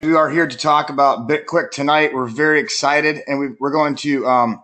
We are here to talk about Bitqyck tonight. We're very excited, and we're going to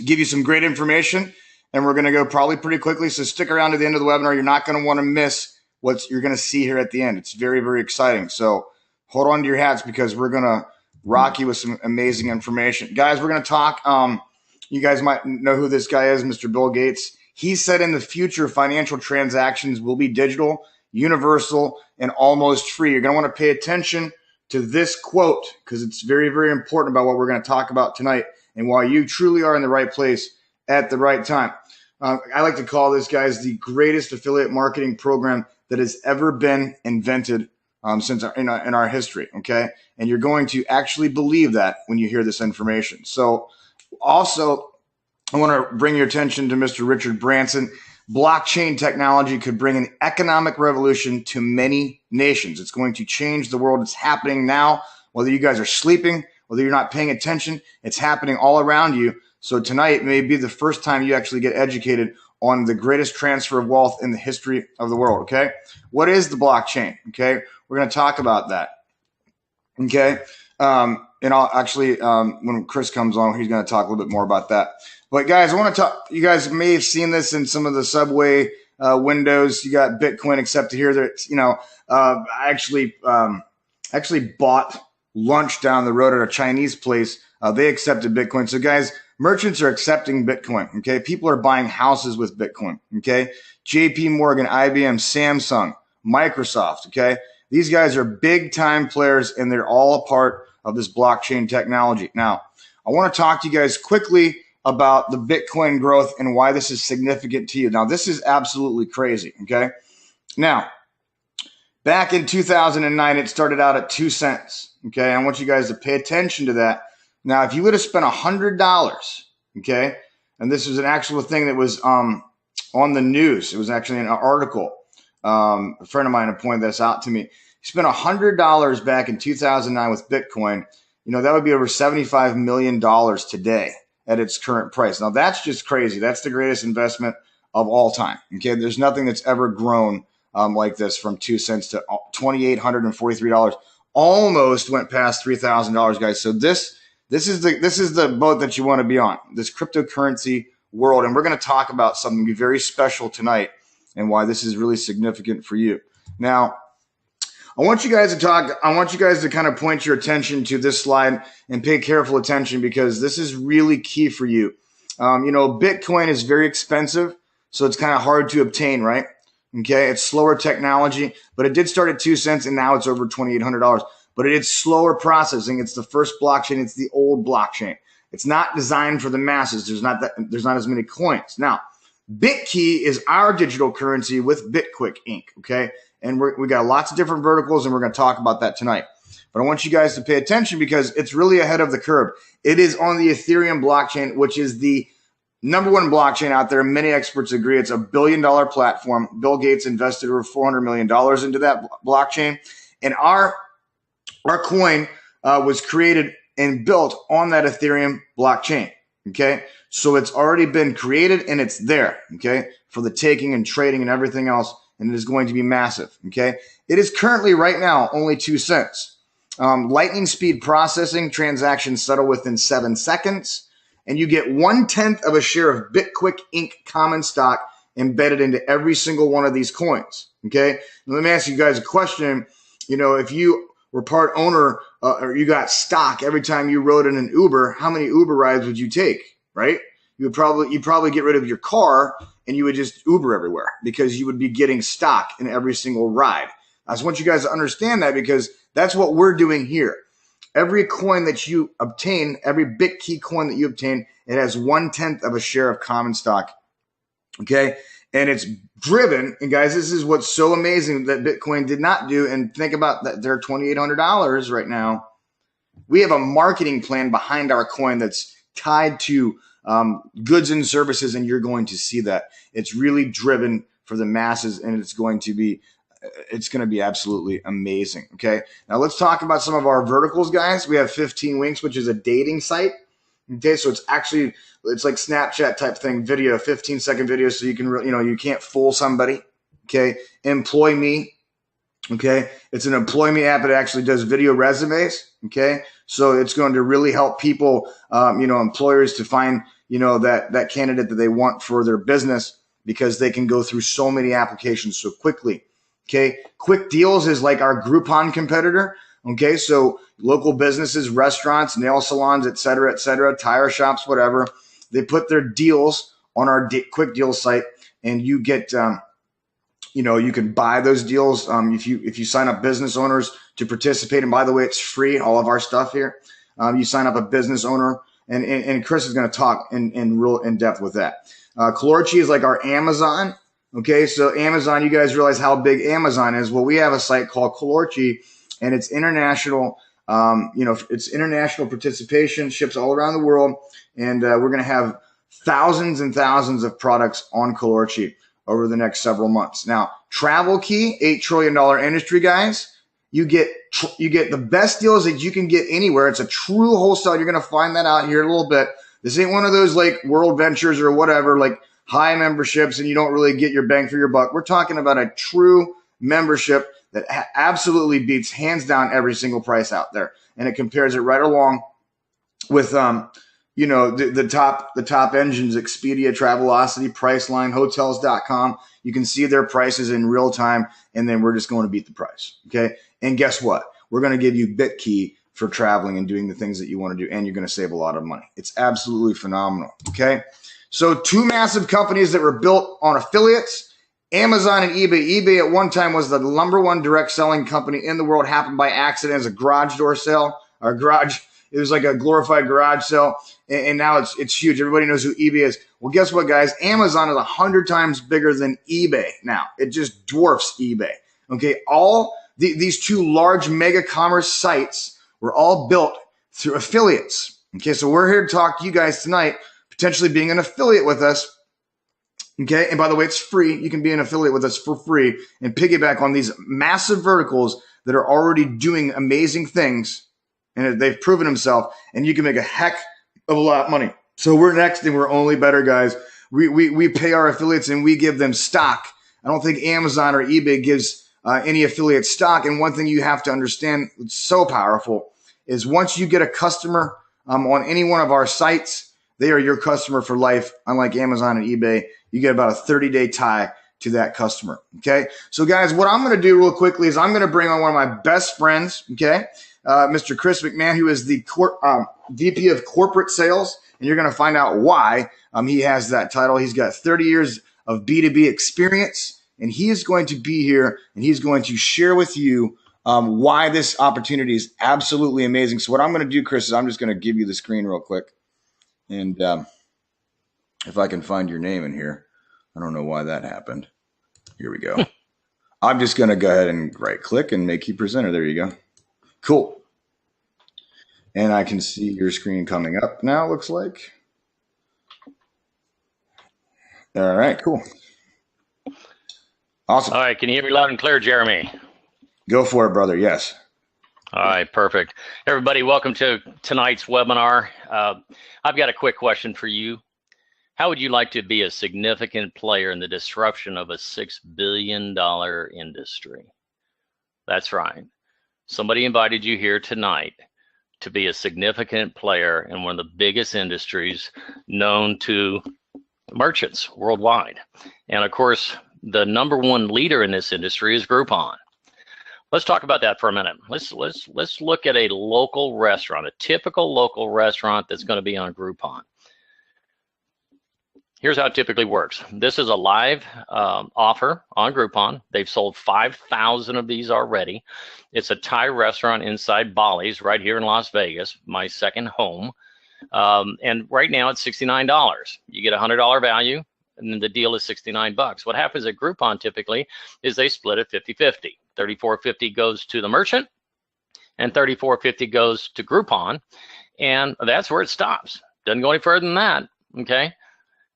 give you some great information, and we're going to go probably pretty quickly. So stick around to the end of the webinar. You're not going to want to miss what you're going to see here at the end. It's very, very exciting. So hold on to your hats because we're going to rock you with some amazing information. Guys, we're going to talk. You guys might know who this guy is, Mr. Bill Gates. He said in the future, financial transactions will be digital, universal, and almost free. You're going to want to pay attention to this quote because it's very, very important about what we're going to talk about tonight and why you truly are in the right place at the right time. I like to call this, guys, the greatest affiliate marketing program that has ever been invented since in our history, okay? And you're going to actually believe that when you hear this information. So also, I want to bring your attention to Mr. Richard Branson. Blockchain technology could bring an economic revolution to many nations. It's going to change the world. It's happening now. Whether you guys are sleeping, whether you're not paying attention, it's happening all around you. So tonight may be the first time you actually get educated on the greatest transfer of wealth in the history of the world, okay? What is the blockchain, okay? We're going to talk about that, okay? And I'll actually, when Chris comes on, he's going to talk a little bit more about that. But guys, I want to talk. You guys may have seen this in some of the subway windows. You got Bitcoin accepted here. That I actually bought lunch down the road at a Chinese place. They accepted Bitcoin. So guys, merchants are accepting Bitcoin. Okay, people are buying houses with Bitcoin. Okay, J.P. Morgan, IBM, Samsung, Microsoft. Okay, these guys are big time players, and they're all a part of this blockchain technology. Now, I want to talk to you guys quickly about the Bitcoin growth and why this is significant to you. Now, this is absolutely crazy, okay? Now, back in 2009, it started out at 2 cents, okay? I want you guys to pay attention to that. Now, if you would have spent $100, okay, and this was an actual thing that was on the news. It was actually an article. A friend of mine had pointed this out to me. You spent $100 back in 2009 with Bitcoin, that would be over $75 million today at its current price. Now, that's just crazy. That's the greatest investment of all time. Okay, there's nothing that's ever grown like this from 2 cents to $2,843. Almost went past $3,000, guys. So this is the boat that you want to be on, this cryptocurrency world. And we're going to talk about something very special tonight and why this is really significant for you. Now, I want you guys to kind of point your attention to this slide and pay careful attention because this is really key for you. Bitcoin is very expensive, so it's kind of hard to obtain, right? Okay, it's slower technology, but it did start at 2 cents and now it's over $2,800. But it's slower processing. It's the first blockchain. It's the old blockchain. It's not designed for the masses. There's not as many coins. Now, Bitqyck is our digital currency with Bitqyck Inc. Okay. And we got lots of different verticals, and we're going to talk about that tonight. But I want you guys to pay attention because it's really ahead of the curve. It is on the Ethereum blockchain, which is the number one blockchain out there. Many experts agree it's a $1 billion platform. Bill Gates invested over $400 million into that blockchain. And our coin was created and built on that Ethereum blockchain. Okay, so it's already been created and it's there. Okay, for the taking and trading and everything else. And it is going to be massive, okay? It is currently, right now, only 2 cents. Lightning speed processing, transactions settle within 7 seconds, and you get 1/10 of a share of Bitqyck Inc. common stock embedded into every single one of these coins, okay? Now, let me ask you guys a question. If you were part owner or you got stock every time you rode in an Uber, how many Uber rides would you take, right? You'd probably get rid of your car and you would just Uber everywhere because you would be getting stock in every single ride. I just want you guys to understand that because that's what we're doing here. Every coin that you obtain, every Bitqyck coin that you obtain, it has 1/10 of a share of common stock. Okay. And it's driven. And guys, this is what's so amazing that Bitcoin did not do. And think about that. They're $2,800 right now. We have a marketing plan behind our coin that's tied to goods and services, and you're going to see that it's really driven for the masses, and it's going to be absolutely amazing. Okay, now let's talk about some of our verticals, guys. We have 15 Winks, which is a dating site. Okay, so it's like Snapchat type thing, video, 15-second video, so you can you can't fool somebody. Okay, Employ Me, Okay, it's an employment app. It actually does video resumes. Okay, so it's going to really help people, employers to find, that candidate that they want for their business because they can go through so many applications so quickly. Okay, Quick Deals is like our Groupon competitor. Okay, so local businesses, restaurants, nail salons, et cetera, tire shops, whatever, they put their deals on our Quick Deals site, and you get you can buy those deals if you sign up business owners to participate. And by the way, it's free, all of our stuff here. You sign up a business owner, and Chris is going to talk in real in depth with that. Calorchi is like our Amazon. Okay, so Amazon, you guys realize how big Amazon is. Well, we have a site called Calorchi, and it's international. It's international participation, ships all around the world, and we're going to have thousands and thousands of products on Calorchi over the next several months. Now, Travel Key, $8 trillion industry, guys. You get the best deals that you can get anywhere. It's a true wholesale. You're going to find that out here in a little bit. This ain't one of those like World Ventures or whatever, like high memberships, and you don't really get your bang for your buck. We're talking about a true membership that absolutely beats hands down every single price out there, and it compares it right along with the top engines: Expedia, Travelocity, Priceline, Hotels.com. You can see their prices in real time, and then we're just going to beat the price. Okay, and guess what? We're going to give you Bitqyck for traveling and doing the things that you want to do, and you're going to save a lot of money. It's absolutely phenomenal. Okay, so two massive companies that were built on affiliates: Amazon and eBay. eBay at one time was the #1 direct selling company in the world. Happened by accident as a garage door sale or garage. It was like a glorified garage sale, and now it's huge. Everybody knows who eBay is. Well, guess what, guys? Amazon is 100 times bigger than eBay now. It just dwarfs eBay. Okay, all these two large mega commerce sites were all built through affiliates. Okay, so we're here to talk to you guys tonight, potentially being an affiliate with us. Okay, and by the way, it's free. You can be an affiliate with us for free and piggyback on these massive verticals that are already doing amazing things, and they've proven themselves, and you can make a heck of a lot of money. So we're next, and we're only better, guys. We pay our affiliates, and we give them stock. I don't think Amazon or eBay gives any affiliate stock. And one thing you have to understand, it's so powerful, is once you get a customer on any one of our sites, they are your customer for life. Unlike Amazon and eBay, you get about a 30-day tie to that customer. Okay, so guys, what I'm going to do real quickly is I'm going to bring on one of my best friends. Okay. Mr. Chris McMahon, who is the VP of Corporate Sales, and you're going to find out why he has that title. He's got 30 years of B2B experience, and he is going to be here, and he's going to share with you why this opportunity is absolutely amazing. So what I'm going to do, Chris, is I'm just going to give you the screen real quick, and if I can find your name in here. I don't know why that happened. Here we go. I'm just going to go ahead and right-click and make you presenter. There you go. Cool. And I can see your screen coming up now, looks like. All right, cool. Awesome. All right, can you hear me loud and clear, Jeremy? Go for it, brother. Yes. All right, perfect. Everybody, welcome to tonight's webinar. I've got a quick question for you. How would you like to be a significant player in the disruption of a $6 billion industry? That's right. Somebody invited you here tonight to be a significant player in one of the biggest industries known to merchants worldwide. And of course, the #1 leader in this industry is Groupon. Let's talk about that for a minute. Let's look at a local restaurant, a typical local restaurant that's going to be on Groupon. Here's how it typically works. This is a live offer on Groupon. They've sold 5,000 of these already. It's a Thai restaurant inside Bally's right here in Las Vegas, my second home. And right now it's $69. You get a $100 value, and then the deal is $69. What happens at Groupon typically is they split it 50-50. $34.50 goes to the merchant, and $34.50 goes to Groupon, and that's where it stops. Doesn't go any further than that, okay?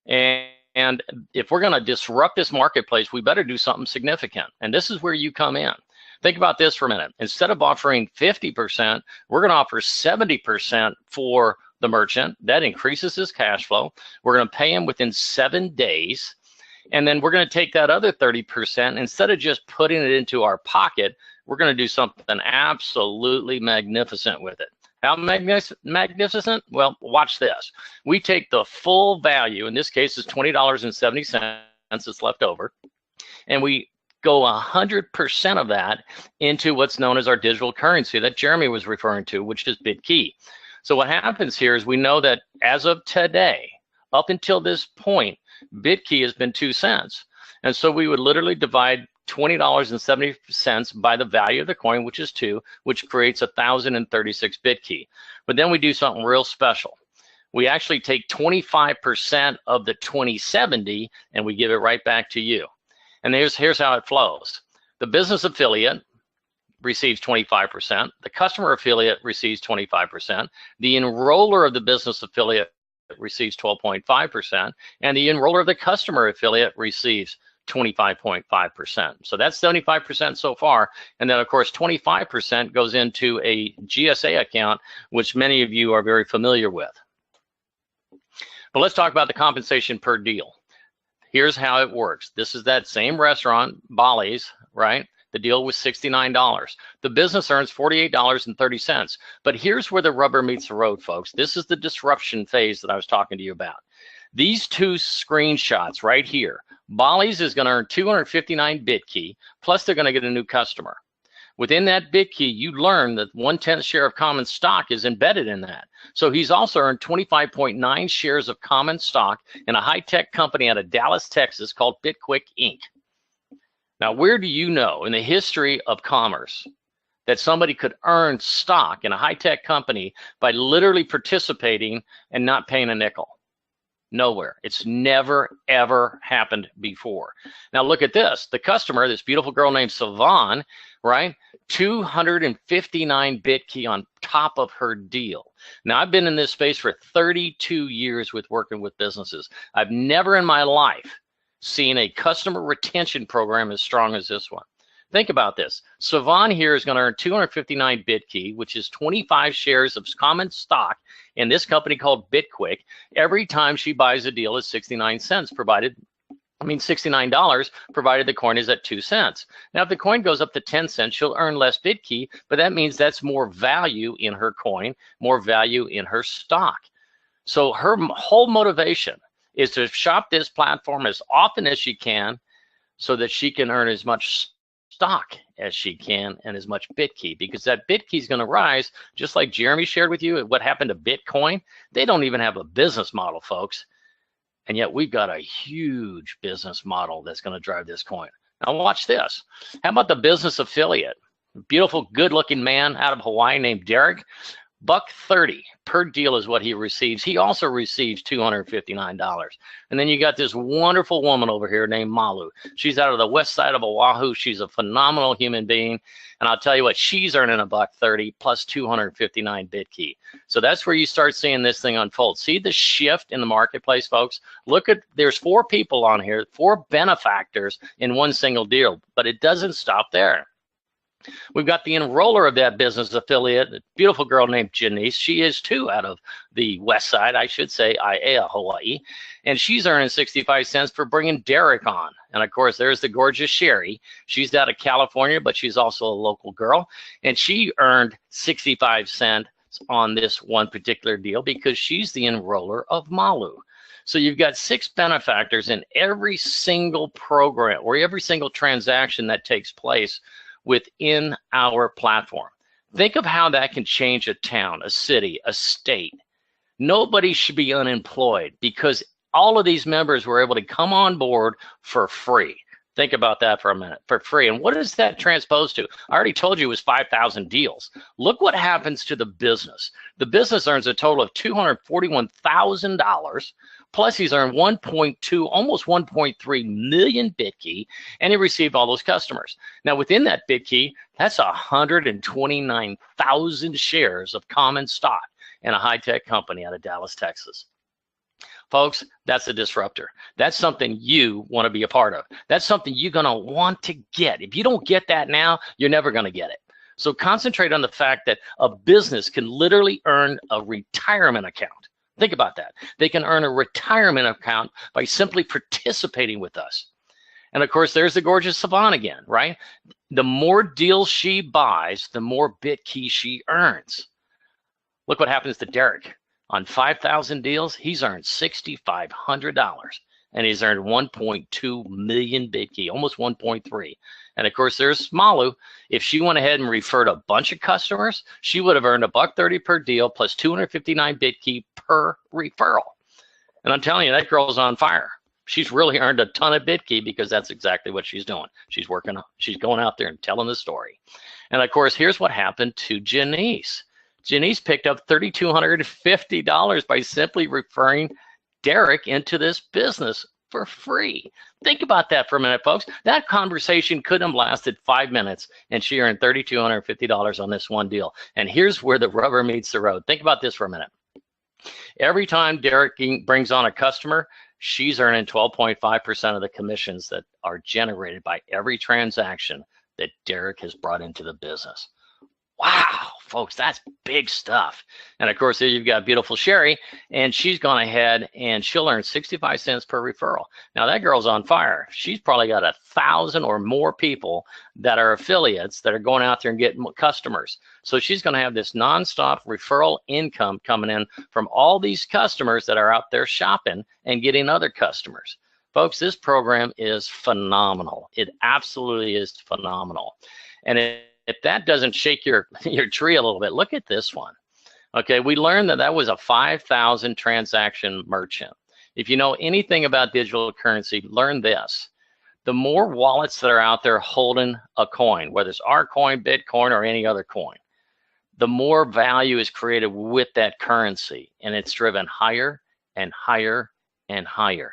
And if we're going to disrupt this marketplace, we better do something significant. And this is where you come in. Think about this for a minute. Instead of offering 50%, we're going to offer 70% for the merchant. That increases his cash flow. We're going to pay him within 7 days. And then we're going to take that other 30%, instead of just putting it into our pocket, we're going to do something absolutely magnificent with it. How magnificent? Well, watch this. We take the full value, in this case is $20.70 that's left over, and we go 100% of that into what's known as our digital currency that Jeremy was referring to, which is Bitqyck. So what happens here is we know that as of today, up until this point, Bitqyck has been 2 cents. And so we would literally divide $20.70 by the value of the coin, which is 2, which creates 1,036 Bitqyck. But then we do something real special. We actually take 25% of the 2070 and we give it right back to you. And here's how it flows. The business affiliate receives 25%. The customer affiliate receives 25%. The enroller of the business affiliate receives 12.5%. And the enroller of the customer affiliate receives 25.5%. So that's 75% so far. And then, of course, 25% goes into a GSA account, which many of you are very familiar with. But let's talk about the compensation per deal. Here's how it works. This is that same restaurant, Bolly's, right? The deal was $69. The business earns $48.30. But here's where the rubber meets the road, folks. This is the disruption phase that I was talking to you about. These two screenshots right here, Bolly's is going to earn 259 Bitqyck, plus they're going to get a new customer. Within that Bitqyck, you learn that 1/10 share of common stock is embedded in that. So he's also earned 25.9 shares of common stock in a high-tech company out of Dallas, Texas called Bitqyck Inc. Now, where do you know in the history of commerce that somebody could earn stock in a high-tech company by literally participating and not paying a nickel? Nowhere. It's never, ever happened before. Now look at this. The customer, this beautiful girl named Savan, right? 259 Bitqyck on top of her deal. Now I've been in this space for 32 years with working with businesses. I've never in my life seen a customer retention program as strong as this one. Think about this. Savan here is going to earn 259 Bitqyck, which is 25 shares of common stock in this company called Bitqyck. Every time she buys a deal at 69 cents, $69, provided the coin is at 2 cents. Now, if the coin goes up to 10 cents, she'll earn less Bitqyck, but that means that's more value in her coin, more value in her stock. So her whole motivation is to shop this platform as often as she can so that she can earn as much stock as she can and as much Bitqyck, because that Bitqyck is going to rise, just like Jeremy shared with you what happened to Bitcoin. They don't even have a business model, folks. And yet we've got a huge business model that's going to drive this coin. Now watch this. How about the business affiliate? Beautiful, good-looking man out of Hawaii named Derek. $1.30 per deal is what he receives. He also receives $259. And then you got this wonderful woman over here named Malu. She's out of the west side of Oahu. She's a phenomenal human being. And I'll tell you what, she's earning $1.30 plus 259 Bitqyck. So that's where you start seeing this thing unfold. See the shift in the marketplace, folks? Look at, there's 4 people on here, 4 benefactors in one single deal, but it doesn't stop there. We've got the enroller of that business affiliate, a beautiful girl named Janice. She is too out of the west side, I should say, Aiea, Hawaii. And she's earning 65 cents for bringing Derek on. And of course, there's the gorgeous Sherry. She's out of California, but she's also a local girl. And she earned 65 cents on this one particular deal because she's the enroller of Malu. So you've got 6 benefactors in every single program or every single transaction that takes place within our platform. Think of how that can change a town, a city, a state. Nobody should be unemployed because all of these members were able to come on board for free. Think about that for a minute, for free. And what does that transpose to? I already told you it was 5,000 deals. Look what happens to the business. The business earns a total of $241,000, plus he's earned 1.2, almost 1.3 million Bitqyck, and he received all those customers. Now within that Bitqyck, that's 129,000 shares of common stock in a high-tech company out of Dallas, Texas. Folks, that's a disruptor. That's something you want to be a part of. That's something you're going to want to get. If you don't get that now, you're never going to get it. So concentrate on the fact that a business can literally earn a retirement account Think about that. They can earn a retirement account by simply participating with us. And of course, there's the gorgeous Savant again, right? The more deals she buys, the more Bitqyck she earns. Look what happens to Derek. On 5,000 deals, he's earned $6,500, and he's earned 1.2 million Bitqyck, almost 1.3. And of course, there's Malu. If she went ahead and referred a bunch of customers, she would have earned $1.30 per deal plus 259 Bitqyck per referral. And I'm telling you, that girl's on fire. She's really earned a ton of Bitqyck because that's exactly what she's doing. She's going out there and telling the story. And of course, here's what happened to Janice. Janice picked up $3,250 by simply referring Derek into this business for free. Think about that for a minute, folks. That conversation couldn't have lasted 5 minutes, and she earned $3,250 on this one deal. And here's where the rubber meets the road. Think about this for a minute. Every time Derek brings on a customer, she's earning 12.5% of the commissions that are generated by every transaction that Derek has brought into the business. Wow, folks, that's big stuff. And of course, here you've got beautiful Sherry, and she's gone ahead and she'll earn 65 cents per referral. Now that girl's on fire. She's probably got 1,000 or more people that are affiliates that are going out there and getting customers. So she's going to have this nonstop referral income coming in from all these customers that are out there shopping and getting other customers. Folks, this program is phenomenal. It absolutely is phenomenal. And if that doesn't shake your tree a little bit, look at this one. Okay, we learned that was a 5,000 transaction merchant. If you know anything about digital currency, learn this. The more wallets that are out there holding a coin, whether it's our coin, Bitcoin, or any other coin, the more value is created with that currency, and it's driven higher and higher and higher.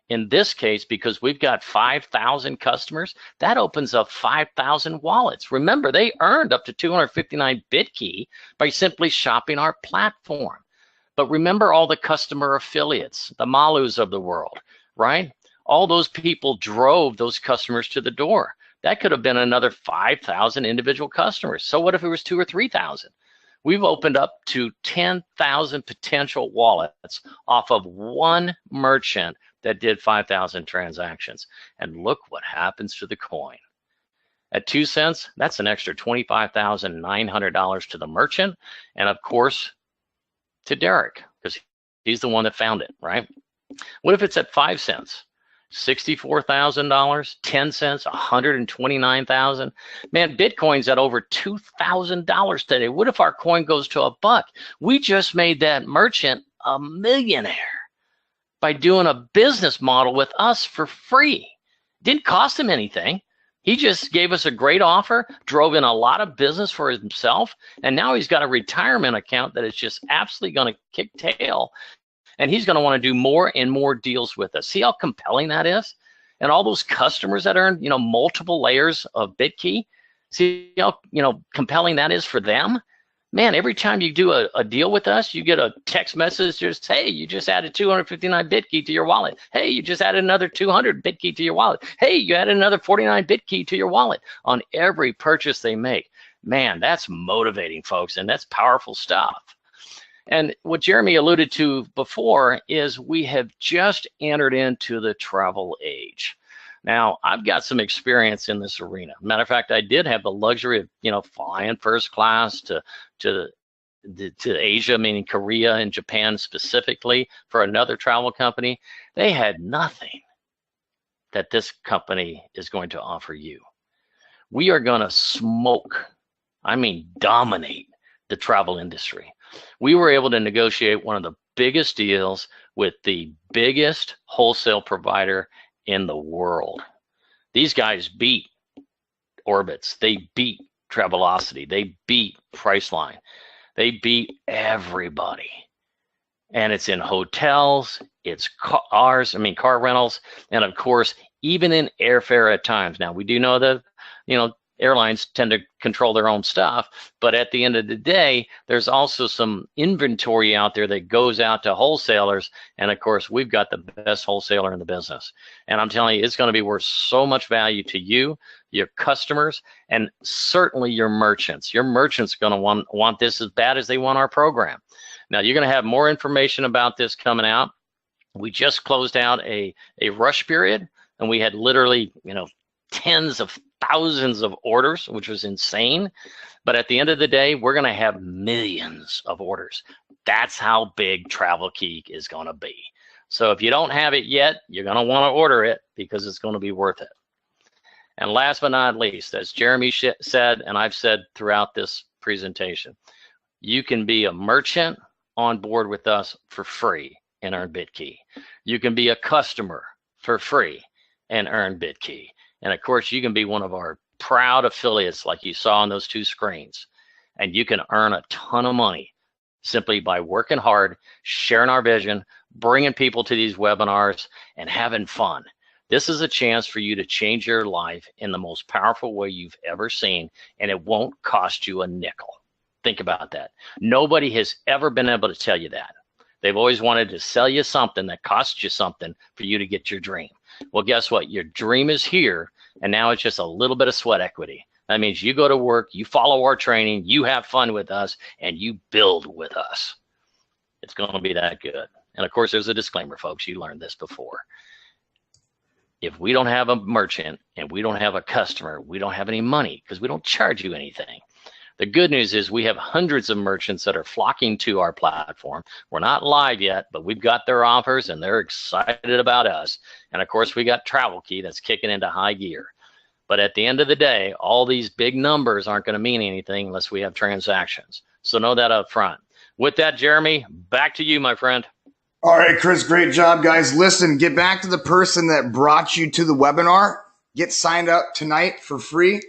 In this case, because we've got 5,000 customers, that opens up 5,000 wallets. Remember, they earned up to 259 Bitqyck by simply shopping our platform. But remember all the customer affiliates, the Malus of the world, right? All those people drove those customers to the door. That could have been another 5,000 individual customers. So what if it was 2,000 or 3,000? We've opened up to 10,000 potential wallets off of one merchant that did 5,000 transactions. And look what happens to the coin. At 2 cents, that's an extra $25,900 to the merchant, and of course, to Derek, because he's the one that found it, right? What if it's at 5 cents? $64,000, 10 cents, $129,000. Man, Bitcoin's at over $2,000 today. What if our coin goes to $1? We just made that merchant a millionaire by doing a business model with us for free. Didn't cost him anything. He just gave us a great offer, drove in a lot of business for himself, and now he's got a retirement account that is just absolutely going to kick tail. And he's going to want to do more and more deals with us. See how compelling that is? And all those customers that earn, multiple layers of Bitqyck. See how, compelling that is for them? Man, every time you do a deal with us, you get a text message just, hey, you just added 259 Bitqyck to your wallet. Hey, you just added another 200 Bitqyck to your wallet. Hey, you added another 49 Bitqyck to your wallet on every purchase they make. Man, that's motivating, folks, and that's powerful stuff. And what Jeremy alluded to before is we have just entered into the travel age. Now, I've got some experience in this arena. Matter of fact, I did have the luxury of, flying first class to Asia, meaning Korea and Japan specifically, for another travel company. They had nothing that this company is going to offer you. We are going to smoke, dominate the travel industry. We were able to negotiate one of the biggest deals with the biggest wholesale provider in the world. These guys beat Orbitz. They beat Travelocity. They beat Priceline. They beat everybody. And it's in hotels, it's cars, car rentals, and of course, even in airfare at times. Now, we do know that, airlines tend to control their own stuff, but at the end of the day, there's also some inventory out there that goes out to wholesalers, and of course, we've got the best wholesaler in the business. And I'm telling you, it's going to be worth so much value to you, your customers, and certainly your merchants. Your merchants are going to want this as bad as they want our program. Now, you're going to have more information about this coming out. We just closed out a rush period, and we had literally, tens of thousands of orders, which was insane. But at the end of the day, we're going to have millions of orders. That's how big TravelKey is going to be. So if you don't have it yet, you're going to want to order it because it's going to be worth it. And last but not least, as Jeremy said, and I've said throughout this presentation, you can be a merchant on board with us for free and earn Bitqyck. You can be a customer for free and earn Bitqyck. And of course, you can be one of our proud affiliates like you saw on those two screens. And you can earn a ton of money simply by working hard, sharing our vision, bringing people to these webinars, and having fun. This is a chance for you to change your life in the most powerful way you've ever seen, and it won't cost you a nickel. Think about that. Nobody has ever been able to tell you that. They've always wanted to sell you something that costs you something for you to get your dream. Well, guess what? Your dream is here, and now it's just a little bit of sweat equity. That means you go to work, you follow our training, you have fun with us, and you build with us. It's going to be that good. And of course, there's a disclaimer, folks. You learned this before. If we don't have a merchant and we don't have a customer, we don't have any money because we don't charge you anything. The good news is we have hundreds of merchants that are flocking to our platform. We're not live yet, but we've got their offers and they're excited about us. And of course, we got TravelKey that's kicking into high gear. But at the end of the day, all these big numbers aren't going to mean anything unless we have transactions. So know that up front. With that, Jeremy, back to you, my friend. All right, Chris, great job, guys. Listen, get back to the person that brought you to the webinar. Get signed up tonight for free.